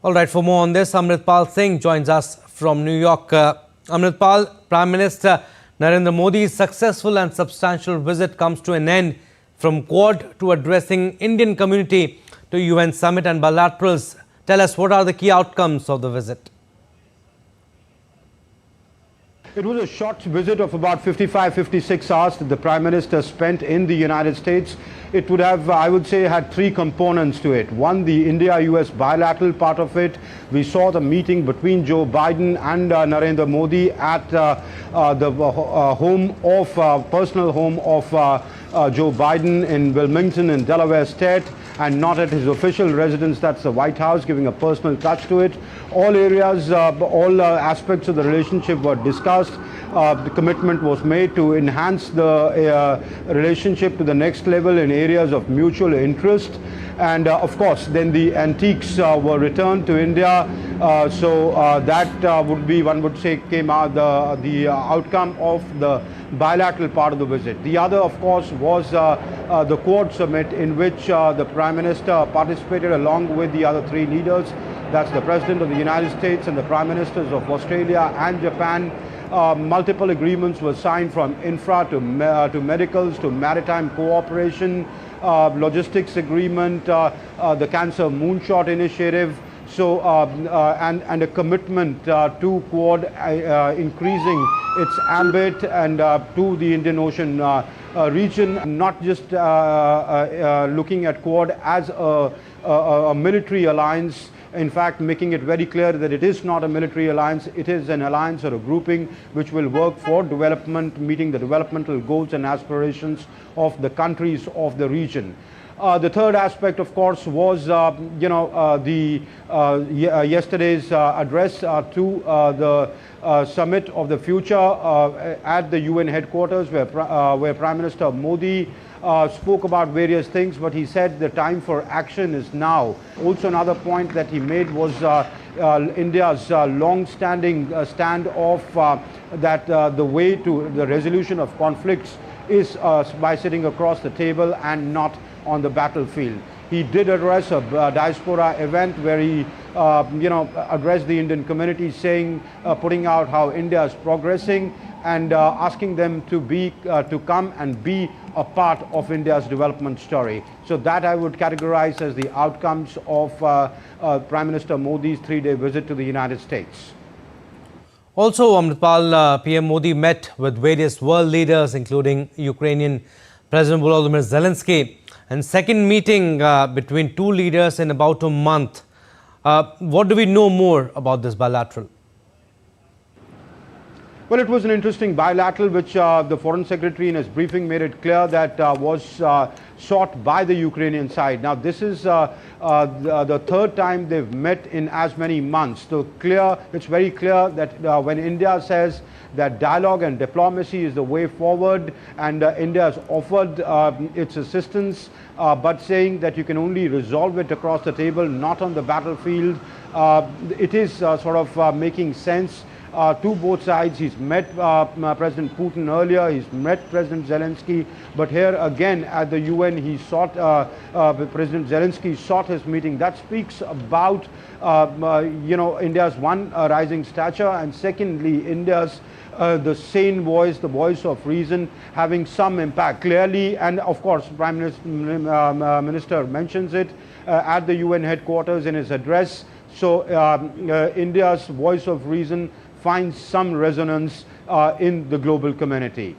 All right, for more on this, Amritpal Singh joins us from New York. Amritpal, Prime Minister Narendra Modi's successful and substantial visit comes to an end, from Quad to addressing Indian community to UN summit and bilaterals. Tell us, what are the key outcomes of the visit? It was a short visit of about 55-56 hours that the Prime Minister spent in the United States. It would have, I would say, had three components to it. One, the India-US bilateral part of it. We saw the meeting between Joe Biden and Narendra Modi at the personal home of Joe Biden in Wilmington in Delaware State, and not at his official residence, that's the White House, giving a personal touch to it. All areas, all aspects of the relationship were discussed. The commitment was made to enhance the relationship to the next level in areas of mutual interest. And of course, then the antiques were returned to India. That would be, one would say, came out the outcome of the bilateral part of the visit. The other, of course, was the Quad summit, in which the Prime Minister participated along with the other three leaders. That's the President of the United States and the Prime Ministers of Australia and Japan. Multiple agreements were signed, from infra to medicals to maritime cooperation, logistics agreement, the Cancer Moonshot Initiative. So, and a commitment to Quad increasing its ambit and to the Indian Ocean region, not just looking at Quad as a military alliance. In fact, making it very clear that it is not a military alliance, it is an alliance or a grouping which will work for development, meeting the developmental goals and aspirations of the countries of the region. The third aspect, of course, was yesterday's address to the summit of the future at the UN headquarters, where Prime Minister Modi spoke about various things, but he said the time for action is now. Also, another point that he made was India's long-standing standoff that the way to the resolution of conflicts is by sitting across the table and not on the battlefield. He did address a diaspora event where he addressed the Indian community, saying, putting out how India is progressing and asking them to come and be a part of India's development story. So that I would categorize as the outcomes of Prime Minister Modi's three-day visit to the United States. Also, Amritpal, PM Modi met with various world leaders, including Ukrainian President Volodymyr Zelensky, and second meeting between two leaders in about a month. What do we know more about this bilateral? Well, it was an interesting bilateral, which the Foreign Secretary in his briefing made it clear that was sought by the Ukrainian side. Now, this is the third time they've met in as many months. So it's very clear that when India says that dialogue and diplomacy is the way forward, and India has offered its assistance, but saying that you can only resolve it across the table, not on the battlefield, it is sort of making sense to both sides. He's met President Putin earlier, he's met President Zelensky, but here again at the UN he sought, President Zelensky sought his meeting. That speaks about India's one, rising stature, and secondly, India's the sane voice, the voice of reason, having some impact clearly. And of course, Prime Minister mentions it at the UN headquarters in his address. So India's voice of reason finds some resonance in the global community.